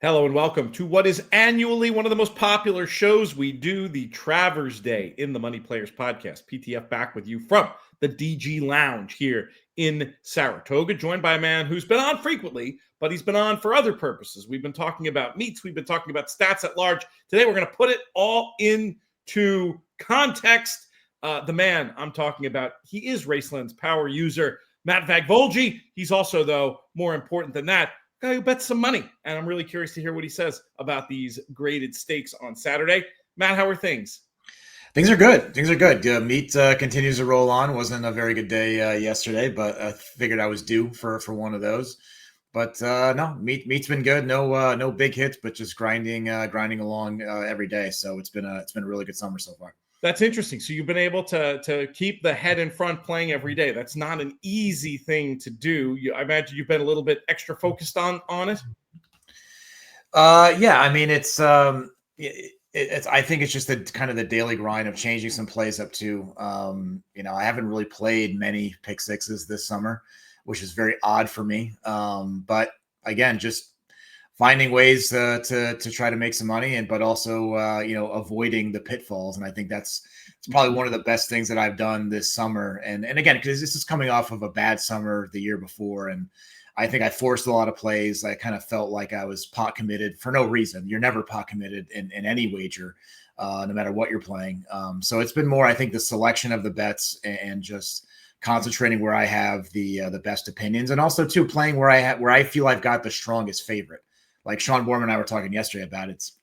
Hello and welcome to what is annually one of the most popular shows we do, the Travers Day in the Money Players Podcast. PTF back with you from the DG Lounge here in Saratoga, joined by a man who's been on frequently, but he's been on for other purposes. We've been talking about meets, we've been talking about stats at large. Today we're going to put it all into context. The man I'm talking about, he is Raceland's power user, Matt Vagvolgyi. He's also, though, more important than that, guy who bets some money. And I'm really curious to hear what he says about these graded stakes on Saturday. Matt, how are things? Things are good. Meet continues to roll on. Wasn't a very good day yesterday, but I figured I was due for one of those. But no, meet's been good. No big hits, but just grinding along every day. So it's been a really good summer so far. That's interesting. So you've been able to keep the head in front playing every day. That's not an easy thing to do. I imagine you've been a little bit extra focused on it. Yeah. I mean, it's I think it's just the daily grind of changing some plays up to. I haven't really played many pick sixes this summer, which is very odd for me. But again, just finding ways to try to make some money, but also avoiding the pitfalls. And I think it's probably one of the best things that I've done this summer. And again, because this is coming off of a bad summer the year before, and I think I forced a lot of plays. I kind of felt like I was pot committed for no reason. You're never pot committed in any wager, no matter what you're playing. So it's been more, I think, the selection of the bets and just concentrating where I have the best opinions, and also too playing where I feel I've got the strongest favorite. Like Sean Borman and I were talking yesterday about it's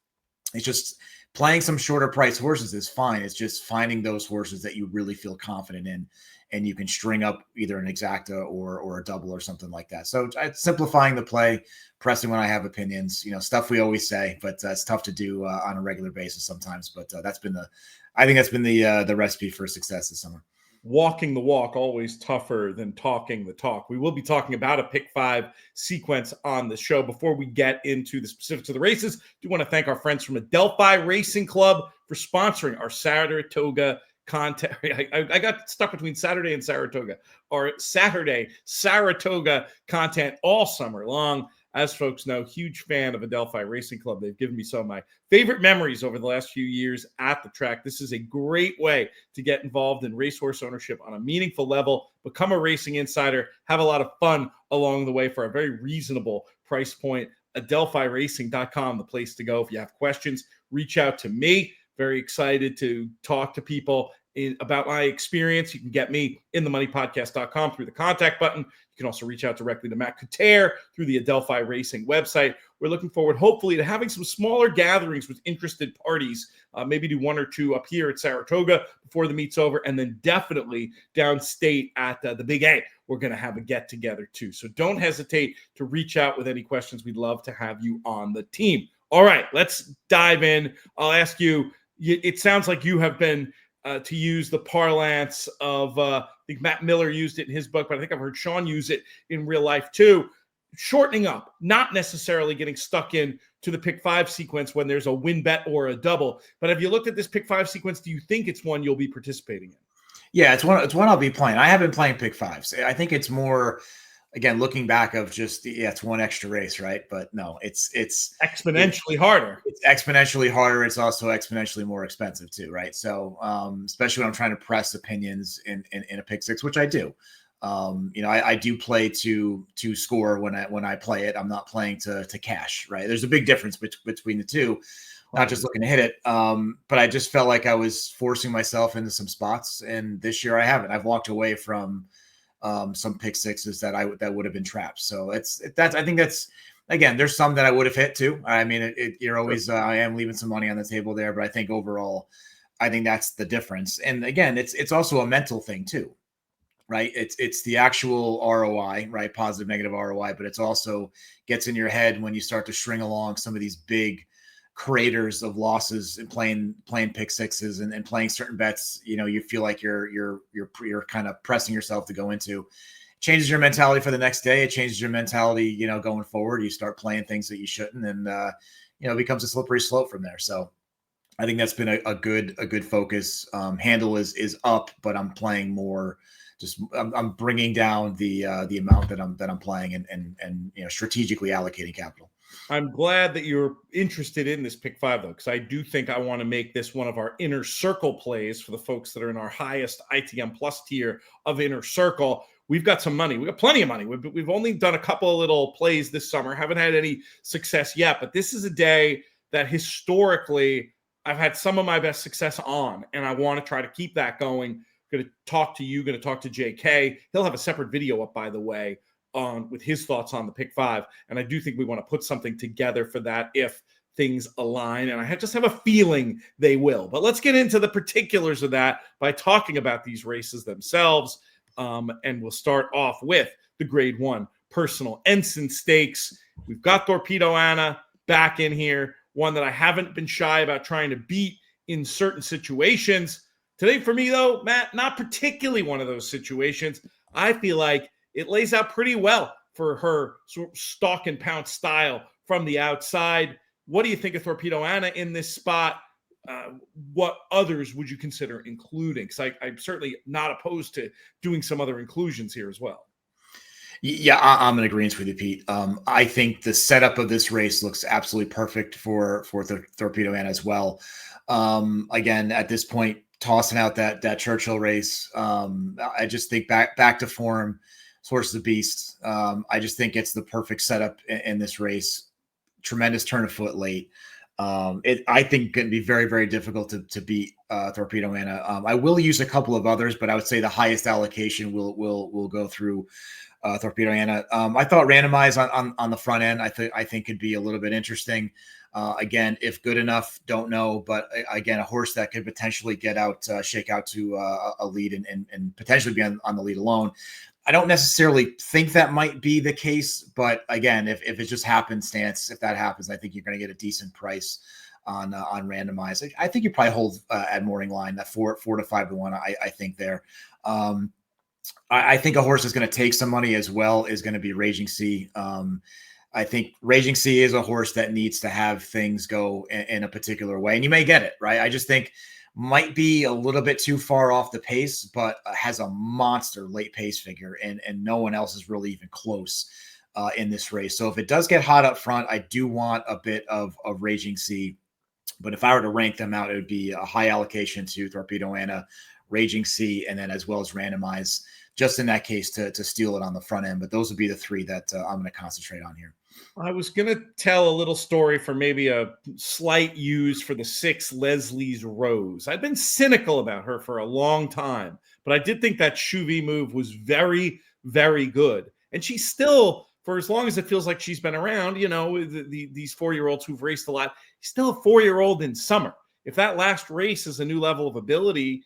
just playing some shorter price horses is fine. It's just finding those horses that you really feel confident in, and you can string up either an exacta or a double or something like that. So simplifying the play, pressing when I have opinions, stuff we always say, but it's tough to do on a regular basis sometimes. But I think that's been the recipe for success this summer. Walking the walk, always tougher than talking the talk. We will be talking about a pick five sequence on the show. Before we get into the specifics of the races, I do want to thank our friends from Adelphi Racing Club for sponsoring our Saratoga content. I got stuck between Saturday and Saratoga. Our Saturday Saratoga content all summer long. As folks know, huge fan of Adelphi Racing Club. They've given me some of my favorite memories over the last few years at the track. This is a great way to get involved in racehorse ownership on a meaningful level, become a racing insider, have a lot of fun along the way for a very reasonable price point. AdelphiRacing.com, the place to go. If you have questions, reach out to me. Very excited to talk to people about my experience. You can get me in themoneypodcast.com through the contact button. You can also reach out directly to Matt Couture through the Adelphi Racing website. We're looking forward, hopefully, to having some smaller gatherings with interested parties, maybe do one or two up here at Saratoga before the meet's over, and then definitely downstate at the Big A. We're going to have a get-together, too. So don't hesitate to reach out with any questions. We'd love to have you on the team. All right, let's dive in. I'll ask you, it sounds like you have been to use the parlance of, I think Matt Miller used it in his book, but I think I've heard Sean use it in real life too. Shortening up, not necessarily getting stuck in to the pick five sequence when there's a win bet or a double. But have you looked at this pick five sequence? Do you think it's one you'll be participating in? Yeah, it's one I'll be playing. I have been playing pick fives. I think it's more, again, looking back of just, it's one extra race, right? But no, it's exponentially harder. It's exponentially harder. It's also exponentially more expensive too, right? So, especially when I'm trying to press opinions in a pick six, which I do. I do play to score when I play it. I'm not playing to cash, right? There's a big difference between the two. Not just looking to hit it, but I just felt like I was forcing myself into some spots, and this year I haven't. I've walked away from some pick sixes that would have been traps. So I think that's, again, there's some that I would have hit too. I mean, you're always, I am leaving some money on the table there, but I think overall, I think that's the difference. And again, it's also a mental thing too, right? It's the actual ROI, right? Positive, negative ROI, but it's also gets in your head when you start to string along some of these big craters of losses and playing pick sixes and playing certain bets. You feel like you're kind of pressing yourself to go into. Changes your mentality for the next day. It changes your mentality, going forward. You start playing things that you shouldn't, and it becomes a slippery slope from there. So I think that's been a good focus. Handle is up, but I'm playing more. Just I'm bringing down the amount that I'm playing and strategically allocating capital. I'm glad that you're interested in this pick five, though, because I do think I want to make this one of our inner circle plays for the folks that are in our highest ITM plus tier of inner circle. We've got some money. We've got plenty of money. We've only done a couple of little plays this summer, haven't had any success yet, but this is a day that historically I've had some of my best success on, and I want to try to keep that going. Going to talk to you, going to talk to JK. He'll have a separate video up, by the way, on with his thoughts on the pick five. And I do think we want to put something together for that if things align. And I just have a feeling they will. But let's get into the particulars of that by talking about these races themselves. And we'll start off with the grade one personal ensign stakes. We've got Torpedo Anna back in here, one that I haven't been shy about trying to beat in certain situations. Today for me, though, Matt, not particularly one of those situations. I feel like it lays out pretty well for her sort of stalk and pounce style from the outside. What do you think of Torpedo Anna in this spot? What others would you consider including? Because I'm certainly not opposed to doing some other inclusions here as well. Yeah, I'm in agreement with you, Pete. I think the setup of this race looks absolutely perfect for Torpedo Anna as well. Again, at this point, tossing out that Churchill race, I just think back to form. Horse of the beast. I just think it's the perfect setup in this race. Tremendous turn of foot late. I think going to be very, very difficult to beat Torpedo Anna. I will use a couple of others, but I would say the highest allocation will go through Torpedo Anna. I thought Randomize on the front end. I think could be a little bit interesting. Again, if good enough, don't know, but again, a horse that could potentially shake out to a lead and potentially be on the lead alone. I don't necessarily think that might be the case, but again, if it just happenstance, if that happens, I think you're going to get a decent price on Randomize. I think you probably hold at morning line that 4 to 5 to 1. I think there. I think a horse is going to take some money as well is going to be Raging Sea. I think Raging Sea is a horse that needs to have things go in a particular way, and you may get it right. I just think might be a little bit too far off the pace, but has a monster late pace figure, and no one else is really even close in this race. So if it does get hot up front, I do want a bit of Raging Sea. But if I were to rank them out, it would be a high allocation to Torpedo Anna, Raging Sea, and then as well as Randomize, just in that case to steal it on the front end. But those would be the three that I'm going to concentrate on here. I was going to tell a little story for maybe a slight use for the 6 Leslie's Rose. I've been cynical about her for a long time, but I did think that Chuvy move was very, very good. And she's still, for as long as it feels like she's been around, you know, these 4-year-olds who've raced a lot, she's still a 4-year-old in summer. If that last race is a new level of ability,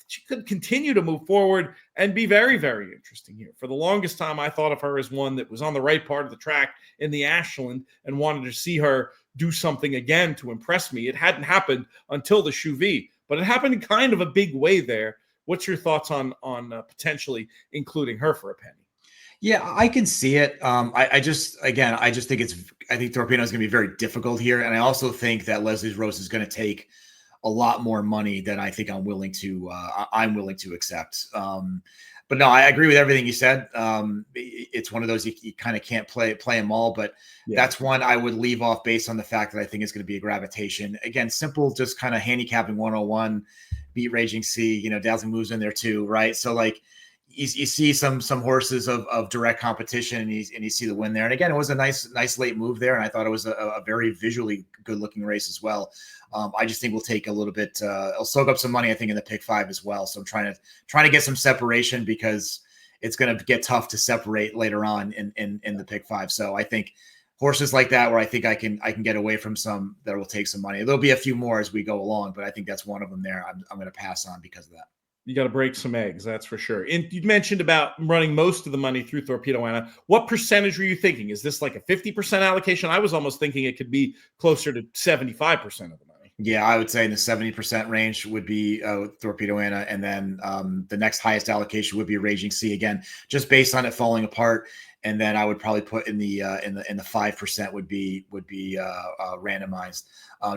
she could continue to move forward and be very, very interesting here. For the longest time, I thought of her as one that was on the right part of the track in the Ashland and wanted to see her do something again to impress me. It hadn't happened until the Chuvy, but it happened in kind of a big way there. What's your thoughts on potentially including her for a penny? Yeah, I can see it. I just think I think Torpedo is going to be very difficult here. And I also think that Leslie's Rose is going to take a lot more money than I think I'm willing to accept. But no, I agree with everything you said. It's one of those you kind of can't play them all, but that's one I would leave off based on the fact that I think it's going to be a gravitation. Again, simple, just kind of handicapping 101, beat Raging Sea, Dazzling Moves in there too, right? So like you see some horses of direct competition and you see the win there. And again, it was a nice late move there. And I thought it was a very visually good looking race as well. I just think we'll take a little bit, I'll soak up some money, I think, in the pick 5 as well. So I'm trying to get some separation because it's going to get tough to separate later on in the pick 5. So I think horses like that, where I think I can get away from some that will take some money. There'll be a few more as we go along, but I think that's one of them there. I'm going to pass on because of that. You got to break some eggs, that's for sure. And you mentioned about running most of the money through Torpedo Anna. What percentage were you thinking? Is this like a 50% allocation? I was almost thinking it could be closer to 75% of the money. Yeah, I would say in the 70% range would be Torpedo Anna, and then the next highest allocation would be Raging Sea again, just based on it falling apart. And then I would probably put in the 5% would be randomized,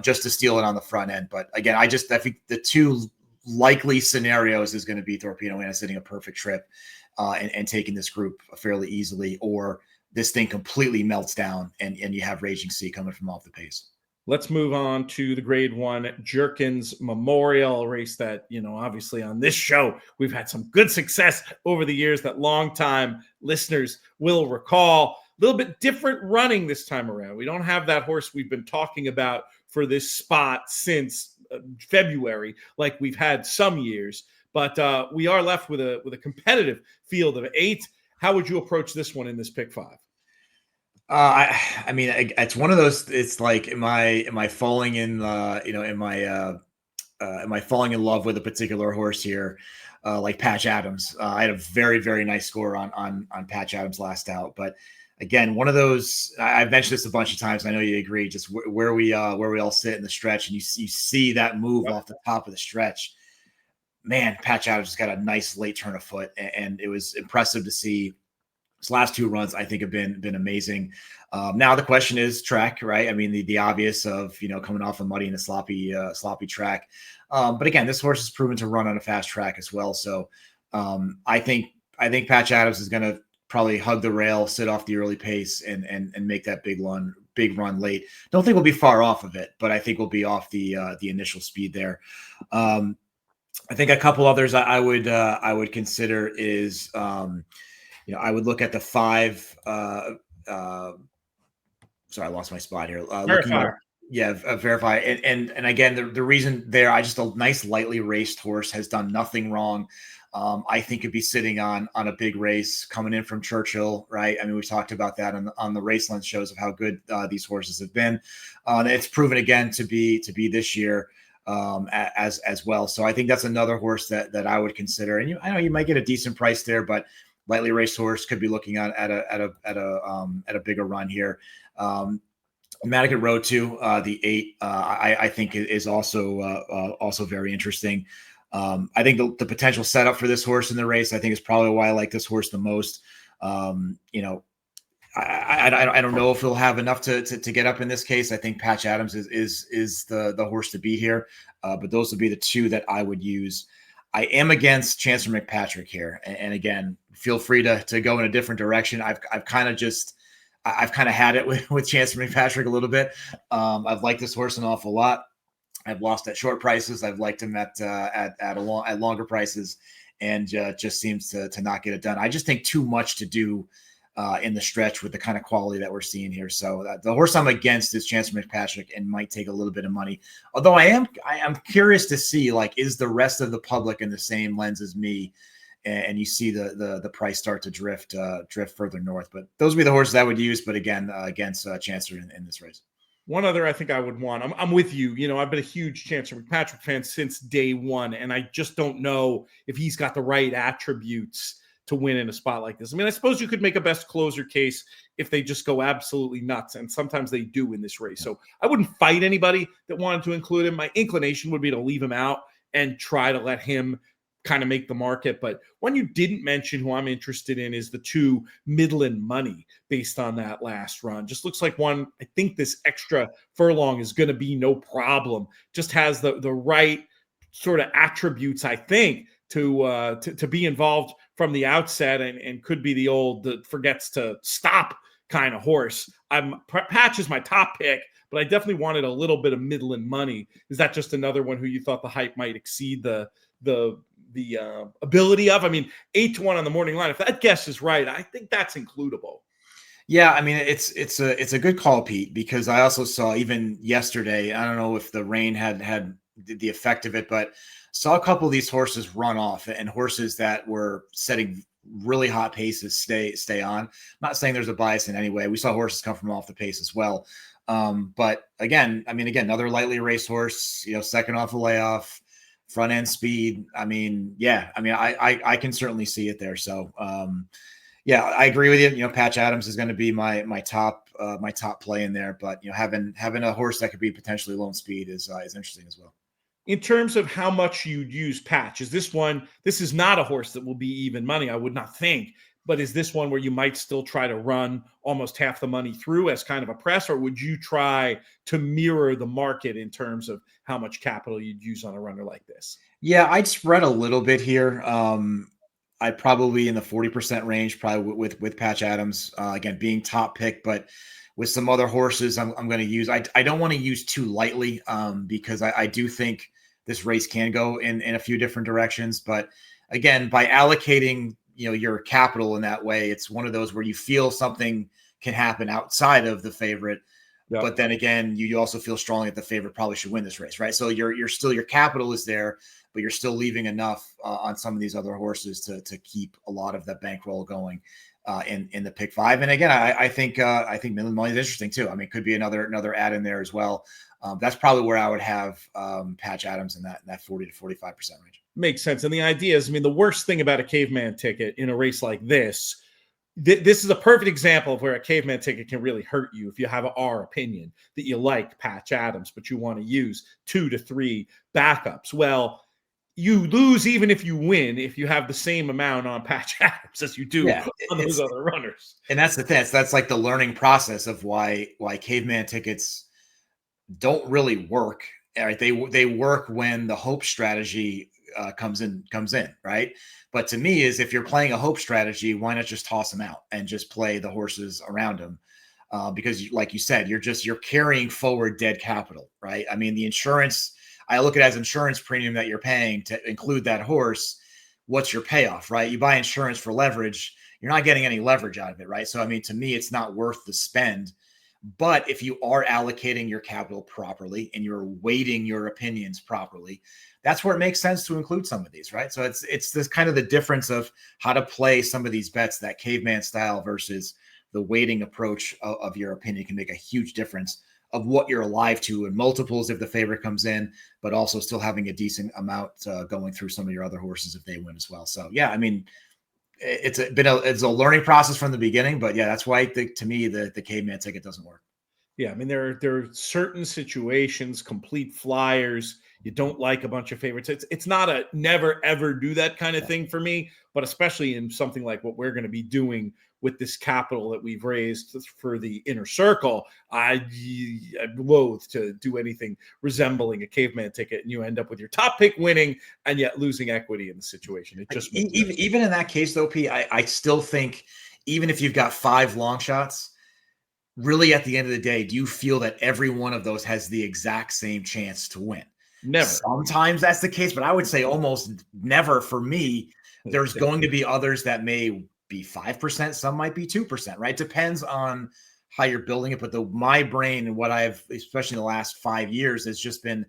just to steal it on the front end. But again, I think the two likely scenarios is going to be Torpedo Anna sitting a perfect trip and taking this group fairly easily, or this thing completely melts down and you have Raging Sea coming from off the pace. Let's move on to the Grade 1 Jerkins Memorial, race that, obviously on this show, we've had some good success over the years that longtime listeners will recall. A little bit different running this time around. We don't have that horse we've been talking about for this spot since February, like we've had some years. But we are left with a competitive field of 8. How would you approach this one in this pick 5? I mean, it's one of those. It's like, am I falling in, am I falling in love with a particular horse here, like Patch Adams? I had a very, very nice score on Patch Adams last out, but again, one of those. I've mentioned this a bunch of times. I know you agree. Just where we all sit in the stretch, and you see that move off the top of the stretch. Man, Patch Adams has got a nice late turn of foot, and it was impressive to see. His last 2 runs, I think, have been amazing. Now the question is track, right? I mean, the obvious of, coming off a muddy and a sloppy track. But again, this horse is proven to run on a fast track as well. So I think Patch Adams is going to probably hug the rail, sit off the early pace, and make that big run late. Don't think we'll be far off of it, but I think we'll be off the initial speed there. I think a couple others I would consider is. I would look at the 5. Sorry, I lost my spot here. Verify. And again, the reason there, a nice lightly raced horse has done nothing wrong. I think it'd be sitting on a big race coming in from Churchill, right? I mean, we talked about that on the Race Lens shows of how good these horses have been. It's proven again to be this year. As well. So I think that's another horse that I would consider. And I know you might get a decent price there, but lightly raced horse could be looking at a bigger run here. Madigan Road 2, the 8, I think is also very interesting. I think the potential setup for this horse in the race, I think, is probably why I like this horse the most. I don't know if he'll have enough to get up in this case. I think Patch Adams is the horse to beat here, but those would be the 2 that I would use. I am against Chancellor McPatrick here, and again, feel free to go in a different direction. I've kind of had it with Chancellor McPatrick a little bit. I've liked this horse an awful lot. I've lost at short prices. I've liked him at longer prices, and just seems to not get it done. I just think too much to do in the stretch with the kind of quality that we're seeing here. So the horse I'm against is Chancellor McPatrick, and might take a little bit of money. Although I am curious to see, like, is the rest of the public in the same lens as me, and you see the price start to drift further north. But those would be the horses I would use. But again, against Chancellor in this race. One other I think I would want. I'm with you. I've been a huge Chancellor McPatrick fan since day one, and I just don't know if he's got the right attributes to win in a spot like this. I mean, I suppose you could make a best closer case if they just go absolutely nuts, and sometimes they do in this race. So I wouldn't fight anybody that wanted to include him. My inclination would be to leave him out and try to let him kind of make the market. But one you didn't mention who I'm interested in is the 2 Midland Money based on that last run. Just looks like one, I think this extra furlong is going to be no problem. Just has the right sort of attributes, I think, to be involved from the outset, and could be the old that forgets to stop kind of horse. Patch is my top pick, but I definitely wanted a little bit of Midland Money. Is that just another one who you thought the hype might exceed the ability of? I mean, 8-1 on the morning line. If that guess is right, I think that's includable. Yeah, I mean, it's a good call, Pete, because I also saw even yesterday, I don't know if the rain had the effect of it, but saw a couple of these horses run off, and horses that were setting really hot paces stay on. I'm not saying there's a bias in any way. We saw horses come from off the pace as well. But again, another lightly raced horse, second off a layoff, front end speed. I can certainly see it there. So yeah, I agree with you. Patch Adams is going to be my top play in there, but having a horse that could be potentially lone speed is interesting as well. In terms of how much you'd use Patch, this is not a horse that will be even money, I would not think, but is this one where you might still try to run almost half the money through as kind of a press, or would you try to mirror the market in terms of how much capital you'd use on a runner like this? Yeah, I'd spread a little bit here. I probably in the 40% range, probably with Patch Adams, again, being top pick, but with some other horses, I'm going to use, I don't want to use too lightly, because I do think this race can go in a few different directions. But again, by allocating, your capital in that way, it's one of those where you feel something can happen outside of the favorite. Yep. But then again, you also feel strongly that the favorite probably should win this race, right? So you're still, your capital is there, but you're still leaving enough on some of these other horses to keep a lot of that bankroll going in the pick five. And again, I think Midland Money is interesting too. I mean, it could be another add in there as well. That's probably where I would have Patch Adams in that 40 to 45% range. Makes sense. And the idea is, I mean, the worst thing about a caveman ticket in a race like this, this is a perfect example of where a caveman ticket can really hurt you if you have our opinion that you like Patch Adams, but you want to use 2 to 3 backups. Well, you lose even if you win if you have the same amount on Patch Adams as you do on those other runners. And that's the thing. That's like the learning process of why caveman tickets don't really work. Right? They work when the hope strategy comes in, right? But to me, is if you're playing a hope strategy, why not just toss them out and just play the horses around them? Because like you said, you're carrying forward dead capital, right? I mean, the insurance, I look at it as insurance premium that you're paying to include that horse. What's your payoff, right? You buy insurance for leverage, you're not getting any leverage out of it, right? So, I mean, to me, it's not worth the spend. But if you are allocating your capital properly and you're weighting your opinions properly, that's where it makes sense to include some of these, right? So it's this kind of the difference of how to play some of these bets, that caveman style versus the weighting approach of your opinion can make a huge difference of what you're alive to and multiples if the favorite comes in, but also still having a decent amount going through some of your other horses if they win as well. So yeah, I mean, it's a learning process from the beginning, but yeah, that's why to me the caveman ticket doesn't work. Yeah, I mean there are certain situations, complete flyers, you don't like a bunch of favorites. It's not a never ever do that kind of thing for me, but especially in something like what we're going to be doing with this capital that we've raised for the inner circle, I'm loath to do anything resembling a caveman ticket, and you end up with your top pick winning and yet losing equity in the situation. It just even in that case, though, P, I still think even if you've got 5 long shots, really at the end of the day, do you feel that every one of those has the exact same chance to win? Never. Sometimes that's the case, but I would say almost never for me. There's going to be others that may be 5%, some might be 2%, right? Depends on how you're building it. But my brain and what I've, especially in the last 5 years, has just been,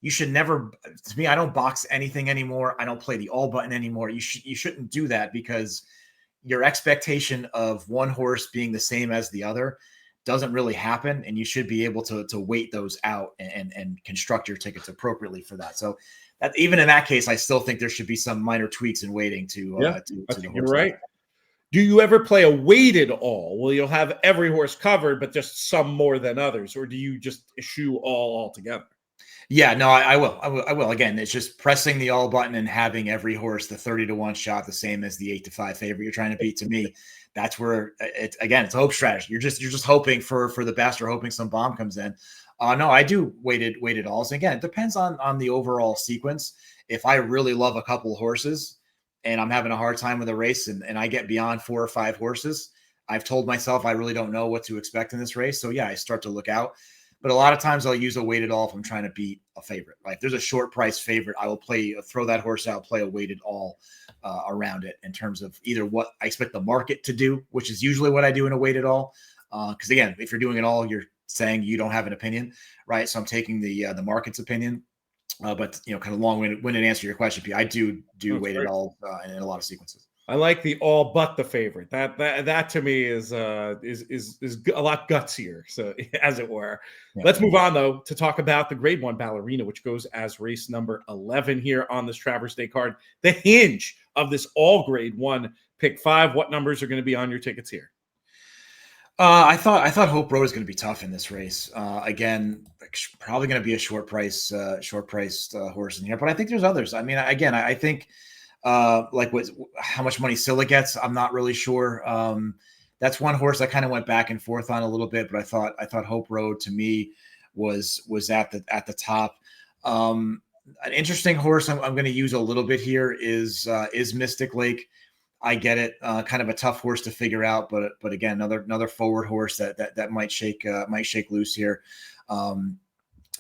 you should never, to me, I don't box anything anymore. I don't play the all button anymore. You shouldn't do that, because your expectation of one horse being the same as the other doesn't really happen, and you should be able to weight those out and construct your tickets appropriately for that. So that even in that case, I still think there should be some minor tweaks in weighting to I think you're right. Do you ever play a weighted all? Well, you'll have every horse covered, but just some more than others, or do you just eschew all altogether? Yeah, no, I will. Again, it's just pressing the all button and having every horse the 30 to 1 shot, the same as the 8 to 5 favorite you're trying to beat. To me, that's where it's a hope strategy. You're just hoping for the best, or hoping some bomb comes in. No, I do weighted alls. Again, it depends on the overall sequence. If I really love a couple of horses and I'm having a hard time with a race, and I get beyond 4 or 5 horses, I've told myself I really don't know what to expect in this race. So yeah, I start to look out. But a lot of times I'll use a weighted all if I'm trying to beat a favorite. Like, if there's a short price favorite, I will throw that horse out, play a weighted all around it, in terms of either what I expect the market to do, which is usually what I do in a weighted all. Because again, if you're doing it all, you're saying you don't have an opinion, right? So I'm taking the market's opinion. But kind of long-winded answer to your question, P, I do weighted all in a lot of sequences. I like the all but the favorite. That to me is a lot gutsier, so as it were. Yeah. Let's move on though to talk about the Grade 1 Ballerina, which goes as race number 11 here on this Travers Stakes card. The hinge of this all Grade 1 pick 5. What numbers are going to be on your tickets here? I thought Hope Road was going to be tough in this race. Again, probably going to be a short priced horse in here, but I think there's others. I mean, again, I think. How much money Scylla gets, I'm not really sure. That's one horse I kind of went back and forth on a little bit, but I thought Hope Road to me was at the top. An interesting horse I'm going to use a little bit here is Mystic Lake. I get it. Kind of a tough horse to figure out, but again, another forward horse that might shake loose here. From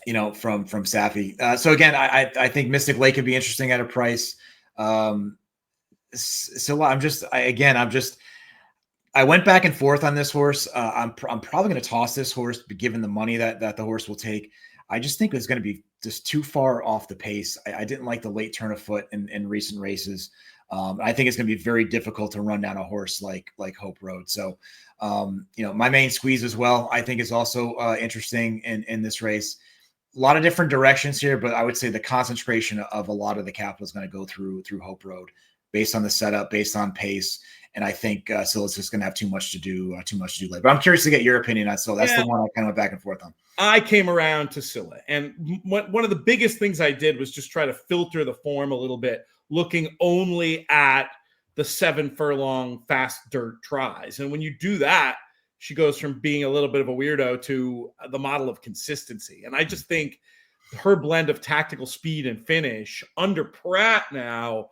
Safi. So again, I think Mystic Lake could be interesting at a price. So I went back and forth on this horse. I'm probably going to toss this horse, given the money that the horse will take. I just think it's going to be just too far off the pace. I didn't like the late turn of foot in recent races. I think it's going to be very difficult to run down a horse like Hope Road. So, my main squeeze as well, I think, is also interesting in this race. A lot of different directions here, but I would say the concentration of a lot of the capital is going to go through Hope Road, based on the setup, based on pace. And I think Scylla's just going to have too much to do late. But I'm curious to get your opinion on Scylla. That's the one I kind of went back and forth on. I came around to Scylla, and one of the biggest things I did was just try to filter the form a little bit, looking only at the 7 furlong fast dirt tries. And when you do that, she goes from being a little bit of a weirdo to the model of consistency. And I just think her blend of tactical speed and finish under Pratt now,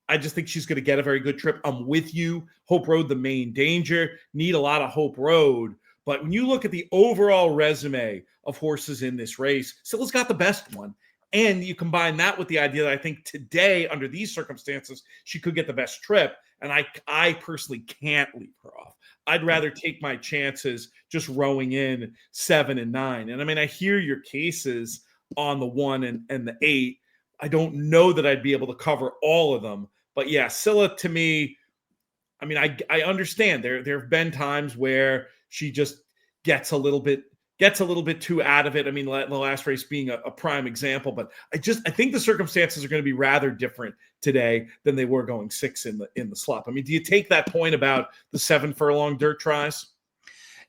I just think she's going to get a very good trip. I'm with you. Hope Road, the main danger. Need a lot of Hope Road. But when you look at the overall resume of horses in this race, Scylla's got the best one. And you combine that with the idea that I think today, under these circumstances, she could get the best trip. And I personally can't leave her off. I'd rather take my chances just rowing in 7 and 9. And I mean, I hear your cases on the 1 and the 8. I don't know that I'd be able to cover all of them. But yeah, Scylla, to me, I mean, I understand there have been times where she just gets a little bit too out of it. I mean, the last race being a prime example, but I think the circumstances are going to be rather different today than they were going 6 in the slop. I mean, do you take that point about the 7 furlong dirt tries?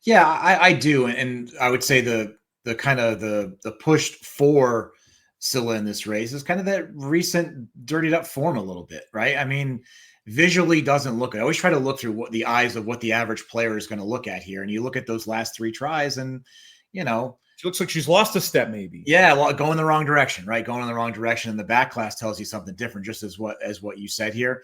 Yeah, I do. And I would say the kind of the push for Scylla in this race is kind of that recent dirtied up form a little bit, right? I mean, visually doesn't look. I always try to look through what the eyes of what the average player is going to look at here. And you look at those last 3 tries and, she looks like she's lost a step maybe. Yeah, well, going the wrong direction, right? Going in the wrong direction. And the back class tells you something different, just as what you said here.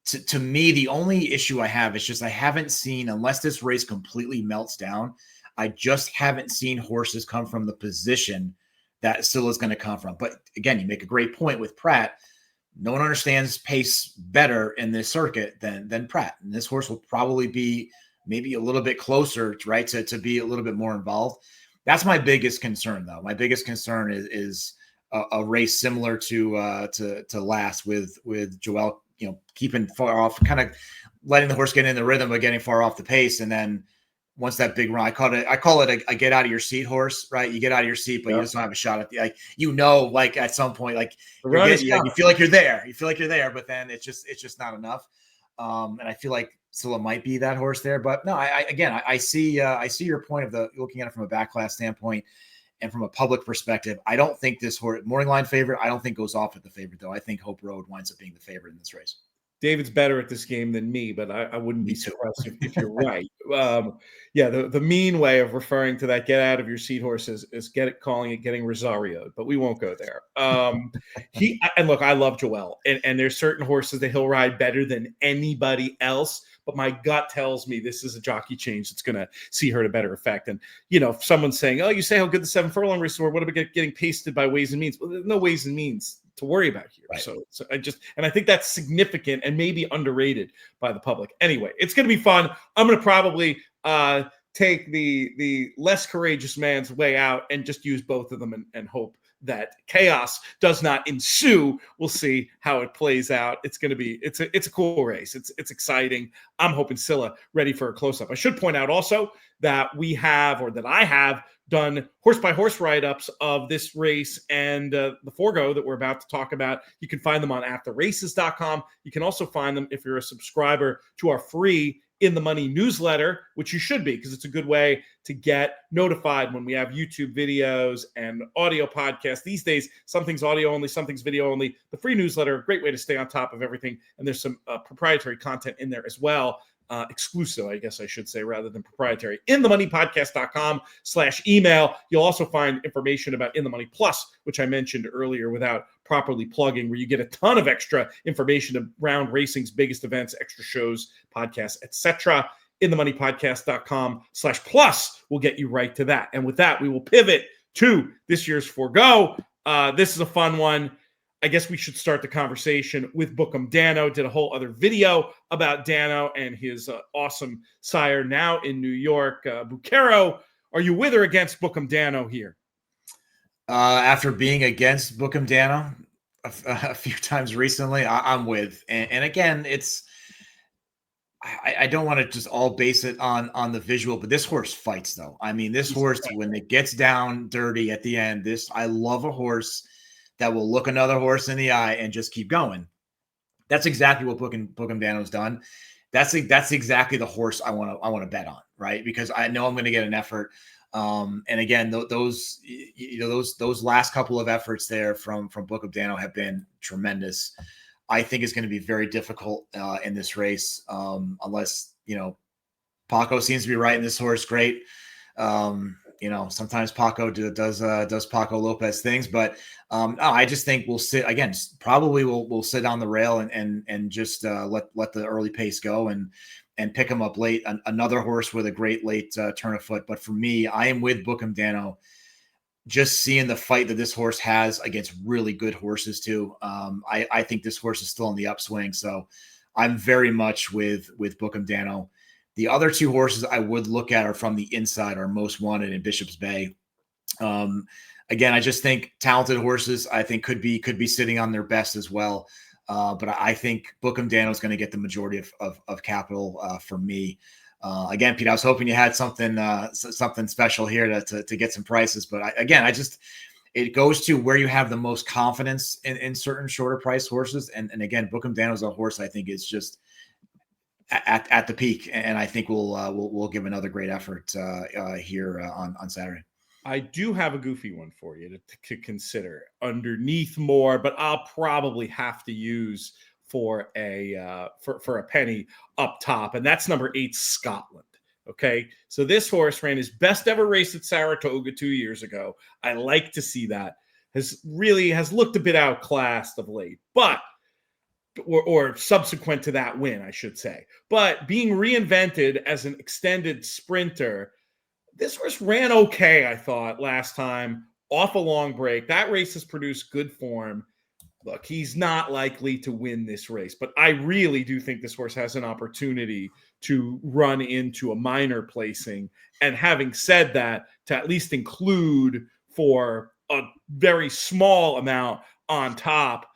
To me, the only issue I have is just I haven't seen, unless this race completely melts down, I just haven't seen horses come from the position that Scylla's going to come from. But again, you make a great point with Pratt. No one understands pace better in this circuit than Pratt. And this horse will probably be maybe a little bit closer, right, to be a little bit more involved. That's my biggest concern, though. My biggest concern is a race similar to last with Joelle, keeping far off, kind of letting the horse get in the rhythm of getting far off the pace, and then once that big run, I call it a get out of your seat horse, right? You get out of your seat, but you just don't have a shot at the at some point, you feel like you're there, but then it's just not enough. And I feel like Scylla might be that horse there, but no, I see your point of looking at it from a back class standpoint and from a public perspective. I don't think this horse, morning line favorite, I don't think goes off at the favorite, though. I think Hope Road winds up being the favorite in this race. David's better at this game than me, but I wouldn't be surprised if you're right. The mean way of referring to that get out of your seat horse is calling it getting Rosario'd, but we won't go there. And look, I love Joelle, and there's certain horses that he'll ride better than anybody else, but my gut tells me this is a jockey change that's going to see her to better effect. And, if someone's saying, oh, you say how good the 7 furlong race were, what about getting pasted by ways and means? Well, there's no ways and means to worry about here. Right. So I think that's significant and maybe underrated by the public. Anyway, it's going to be fun. I'm going to probably take the less courageous man's way out and just use both of them and hope that chaos does not ensue. We'll see how it plays out. It's going to be, it's a cool race. It's exciting. I'm hoping Scylla ready for a close-up. I should point out also that I have done horse by horse write-ups of this race and the Forgo that we're about to talk about. You can find them on afterraces.com. You can also find them if you're a subscriber to our free In the Money newsletter, which you should be, because it's a good way to get notified when we have YouTube videos and audio podcasts. These days, something's audio only, something's video only. The free newsletter, a great way to stay on top of everything. And there's some proprietary content in there as well. exclusive, I guess I should say, rather than proprietary. InTheMoneyPodcast.com/email. You'll also find information about In the Money Plus, which I mentioned earlier without properly plugging, where you get a ton of extra information around racing's biggest events, extra shows, podcasts, etc. InTheMoneyPodcast.com/plus will get you right to that. And with that, we will pivot to this year's Forgo. This is a fun one. I guess we should start the conversation with Bookham Dano. Did a whole other video about Dano and his awesome sire now in New York. Bucaro, are you with or against Bookham Dano here? After being against Bookham Dano a few times recently, I'm with. And again, I don't want to just all base it on the visual, but this horse fights though. I mean, this horse, when it gets down dirty at the end, I love a horse that will look another horse in the eye and just keep going. That's exactly what Bookham Dano's done. That's exactly the horse I want to bet on, right? Because I know I'm going to get an effort. And again, those last couple of efforts there from Bookham Dano have been tremendous. I think it's going to be very difficult in this race, unless Paco seems to be riding this horse great. Sometimes Paco does Paco Lopez things, but I just think we'll sit again. Probably we'll sit on the rail and just let the early pace go and pick him up late. Another horse with a great late turn of foot. But for me, I am with Bookham Dano. Just seeing the fight that this horse has against really good horses too. I think this horse is still on the upswing, so I'm very much with Bookham Dano. The other two horses I would look at are from the inside, are Most Wanted and Bishop's Bay. Again, I just think talented horses, I think could be sitting on their best as well. But I think Bookham Dano is going to get the majority of capital for me. Again, Pete, I was hoping you had something special here to get some prices. But it goes to where you have the most confidence in certain shorter price horses. And again, Bookham Dano is a horse I think is just at the peak, and I think we'll give another great effort here on Saturday. I do have a goofy one for you to consider underneath more, but I'll probably have to use for a penny up top, and that's number 8, Scotland. Okay, so this horse ran his best ever race at Saratoga 2 years ago. I like to see that. Has looked a bit outclassed of late, but or subsequent to that win, I should say. But being reinvented as an extended sprinter, this horse ran okay, I thought, last time off a long break. That race has produced good form. Look, he's not likely to win this race, but I really do think this horse has an opportunity to run into a minor placing. And having said that, to at least include for a very small amount on top,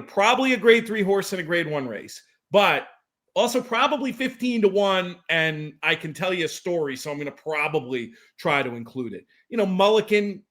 probably a grade 3 horse in a grade 1 race, but also probably 15-1. And I can tell you a story, so I'm going to probably try to include it. Mulligan,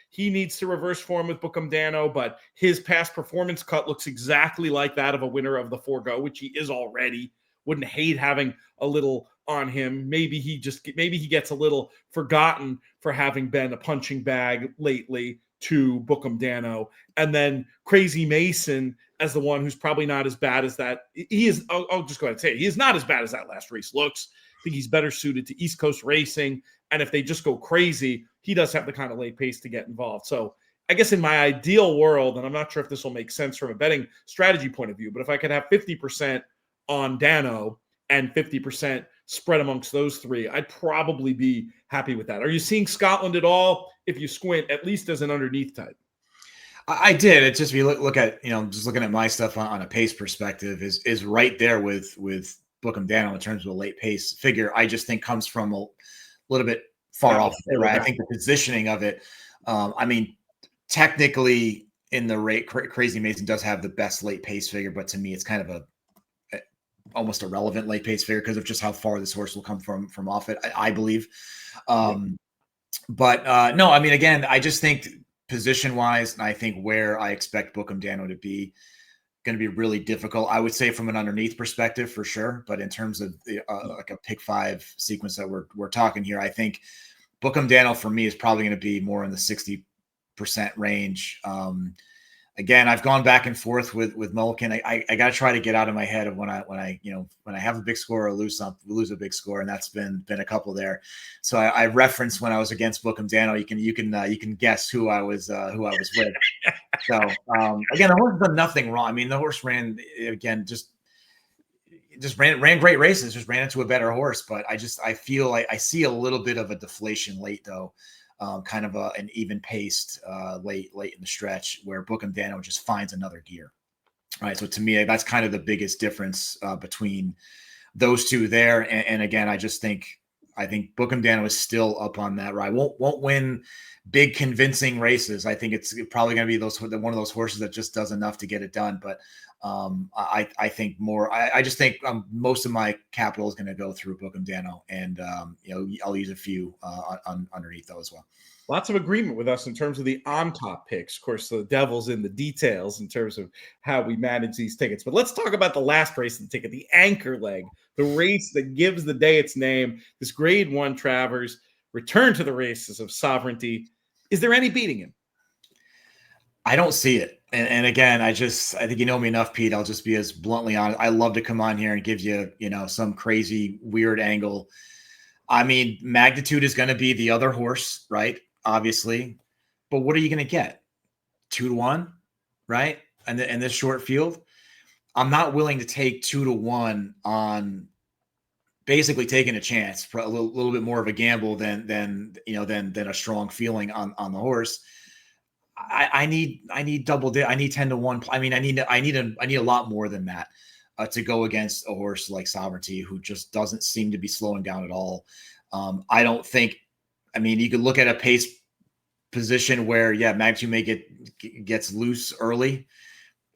he needs to reverse form with Bookham Dano, but his past performance cut looks exactly like that of a winner of the Forgo, which he is already. Wouldn't hate having a little on him. Maybe he gets a little forgotten for having been a punching bag lately to Bookham Dano. And then Crazy Mason as the one who's probably not as bad as that. He is, I'll just go ahead and say it. He is not as bad as that last race looks. I think he's better suited to East Coast racing. And if they just go crazy, he does have the kind of late pace to get involved. So I guess in my ideal world, and I'm not sure if this will make sense from a betting strategy point of view, but if I could have 50% on Dano and 50% spread amongst those three, I'd probably be happy with that. Are you seeing Scotland at all, if you squint, at least as an underneath type? I did. It's just, if you look at, just looking at my stuff on a pace perspective is right there with Bookham Dano in terms of a late pace figure. I just think comes from a little bit far off, right? I think the positioning of it, technically in the rate, Crazy Mason does have the best late pace figure, but to me, it's kind of almost irrelevant late pace figure because of just how far this horse will come from off it, I believe. But no, again, I just think position wise, and I think where I expect Bookham Dano to be, going to be really difficult. I would say from an underneath perspective for sure, but in terms of like a pick 5 sequence that we're talking here, I think Bookham Dano for me is probably going to be more in the 60% range. again, I've gone back and forth with Mulliken. I got to try to get out of my head of when I have a big score or lose a big score, and that's been a couple there. So I referenced when I was against Bookham Dano. You can guess who I was with. So again, the horse done nothing wrong. I mean, the horse ran again, just ran great races, just ran into a better horse. But I feel like I see a little bit of a deflation late though. Kind of an even paced late in the stretch where Bookham Dano just finds another gear. Right. So to me, that's kind of the biggest difference between those two there. And again, I think Bookham Dano is still up on that ride. Won't win big convincing races. I think it's probably going to be one of those horses that just does enough to get it done. But I think more. I just think most of my capital is going to go through Bookham Dano, and I'll use a few underneath though as well. Lots of agreement with us in terms of the on top picks. Of course, the devil's in the details in terms of how we manage these tickets. But let's talk about the last race of the ticket, the anchor leg, the race that gives the day its name. This Grade 1 Travers return to the races of Sovereignty. Is there any beating him? I don't see it. And again, I think you know me enough, Pete. I'll just be as bluntly honest. I love to come on here and give you, some crazy, weird angle. I mean, Magnitude is going to be the other horse, right? Obviously. But what are you going to get? 2-1, right? And this short field. I'm not willing to take 2-1 on basically taking a chance for a little bit more of a gamble than a strong feeling on the horse. I need double dip. I need 10-1. I mean, I need a lot more than that to go against a horse like Sovereignty, who just doesn't seem to be slowing down at all. I don't think. I mean, you could look at a pace position where Magnitude gets loose early.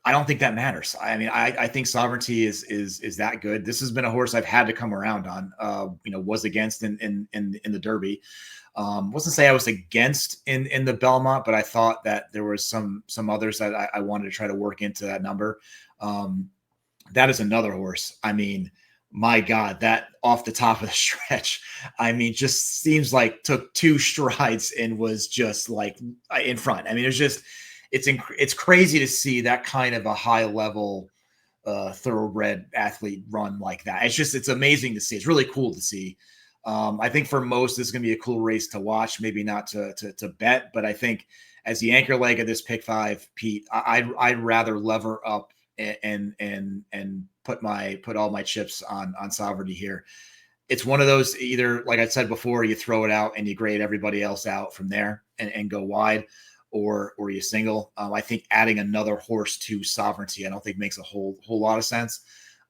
I don't think that matters. I mean, I think Sovereignty is that good. This has been a horse I've had to come around on. Was against in the Derby. Wasn't say I was against in the Belmont, but I thought that there was some others that I wanted to try to work into that number. That is another horse. I mean, my God, that off the top of the stretch, I mean, just seems like took 2 strides and was just like in front. I mean, it's crazy to see that kind of a high level thoroughbred athlete run like that. It's amazing to see. It's really cool to see. I think for most, this is going to be a cool race to watch, maybe not to bet, but I think as the anchor leg of this pick 5, Pete, I'd rather lever up and put all my chips on Sovereignty here. It's one of those, either, like I said before, you throw it out and you grade everybody else out from there and go wide, or you single. I think adding another horse to Sovereignty, I don't think makes a whole lot of sense.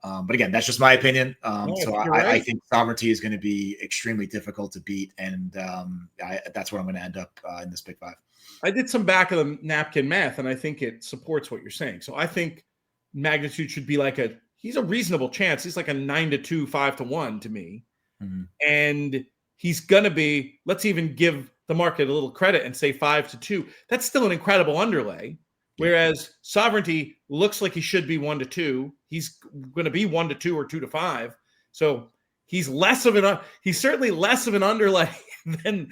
But again, that's just my opinion. I think Sovereignty is going to be extremely difficult to beat, and that's where I'm going to end up in this pick 5. I did some back of the napkin math, and I think it supports what you're saying. So I think Magnitude should be he's a reasonable chance. He's like a 9-2, 5-1 to me. Mm-hmm. And he's going to be, let's even give the market a little credit and say 5-2. That's still an incredible underlay. Whereas Sovereignty looks like he should be 1-2. He's going to be 1-2 or 2-5. So he's certainly less of an underlay than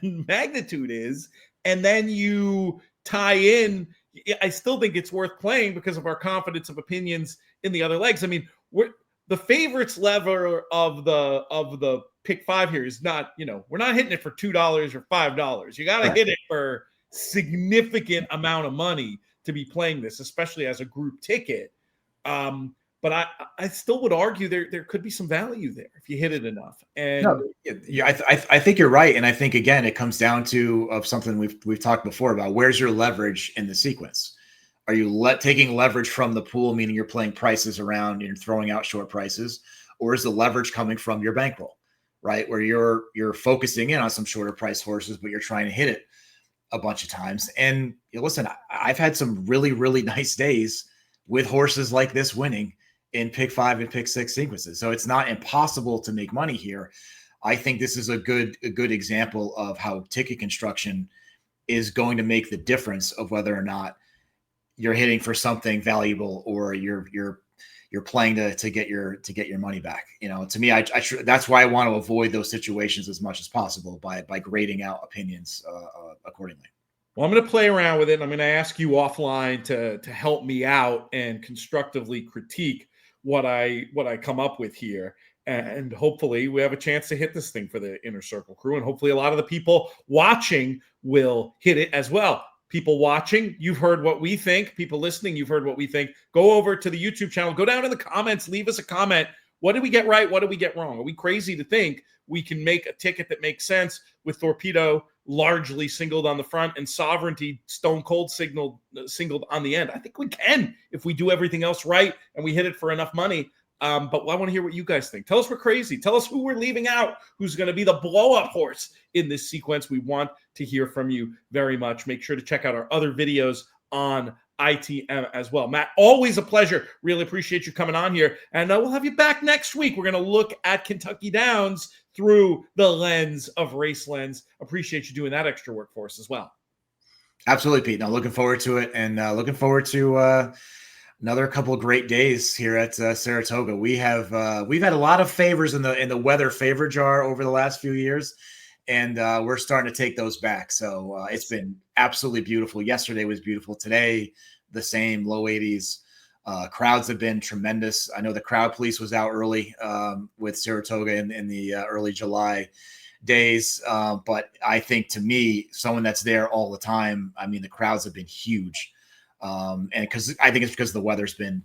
Magnitude is. And then you tie in, I still think it's worth playing because of our confidence of opinions in the other legs. I mean, the favorites lever of the pick 5 here is not, we're not hitting it for $2 or $5. You got to hit it for significant amount of money to be playing this, especially as a group ticket. But I still would argue there could be some value there if you hit it enough. And I think you're right. And I think, again, it comes down to something we've talked before about. Where's your leverage in the sequence? Are you taking leverage from the pool, meaning you're playing prices around and throwing out short prices, or is the leverage coming from your bankroll, right? Where you're focusing in on some shorter price horses, but you're trying to hit it a bunch of times. And listen, I've had some really, really nice days with horses like this winning in pick 5 and pick 6 sequences. So it's not impossible to make money here. I think this is a good example of how ticket construction is going to make the difference of whether or not you're hitting for something valuable or you're playing to get your money back. To me, that's why I want to avoid those situations as much as possible by grading out opinions accordingly. Well, I'm going to play around with it. And I'm going to ask you offline to help me out and constructively critique what I come up with here. And hopefully we have a chance to hit this thing for the Inner Circle crew. And hopefully a lot of the people watching will hit it as well. People watching, you've heard what we think. People listening, you've heard what we think. Go over to the YouTube channel. Go down in the comments. Leave us a comment. What did we get right? What did we get wrong? Are we crazy to think we can make a ticket that makes sense with Torpedo largely singled on the front and Sovereignty stone cold singled on the end? I think we can if we do everything else right and we hit it for enough money. But I want to hear what you guys think. Tell us we're crazy. Tell us who we're leaving out, who's going to be the blow-up horse in this sequence. We want to hear from you very much. Make sure to check out our other videos on ITM as well. Matt, always a pleasure. Really appreciate you coming on here. And we'll have you back next week. We're going to look at Kentucky Downs through the lens of Race Lens. Appreciate you doing that extra work for us as well. Absolutely, Pete. Now, looking forward to it, and looking forward to another couple of great days here at Saratoga. We've had a lot of favors in the weather favor jar over the last few years, and we're starting to take those back. So it's been absolutely beautiful. Yesterday was beautiful. Today, the same, low 80s. Crowds have been tremendous. I know the crowd police was out early with Saratoga in the early July days. But I think, to me, someone that's there all the time, I mean, the crowds have been huge. And because I think it's because the weather's been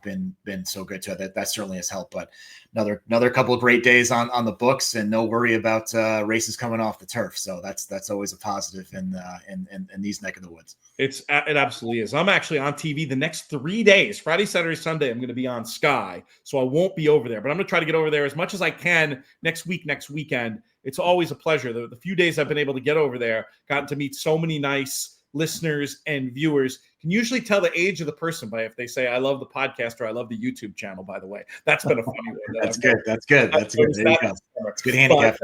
so good too. That certainly has helped. But another couple of great days on the books, and no worry about races coming off the turf. So that's always a positive in these neck of the woods. It absolutely is. I'm actually on TV the next 3 days, Friday, Saturday, Sunday. I'm going to be on Sky, so I won't be over there, but I'm going to try to get over there as much as I can next weekend. It's always a pleasure. The few days I've been able to get over there, gotten to meet so many nice listeners and viewers. Can usually tell the age of the person by if they say, I love the podcast or I love the YouTube channel, by the way. That's been a funny one. That's good. That's good. There you go. It's good handicap.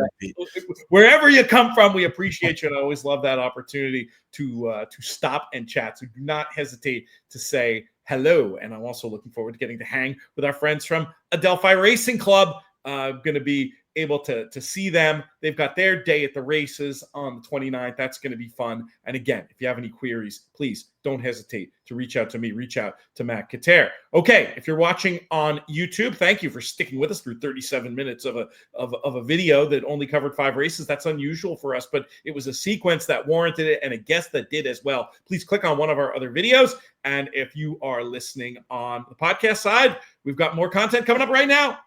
Wherever you come from, we appreciate you. And I always love that opportunity to stop and chat. So do not hesitate to say hello. And I'm also looking forward to getting to hang with our friends from Adelphi Racing Club. Going to be able to see them. They've got their day at the races on the 29th. That's going to be fun. And again, if you have any queries, please don't hesitate to reach out to me, reach out to Matt Kater. Okay, if you're watching on YouTube, thank you for sticking with us through 37 minutes of a video that only covered 5 races. That's unusual for us, but it was a sequence that warranted it and a guest that did as well. Please click on one of our other videos. And if you are listening on the podcast side, we've got more content coming up right now.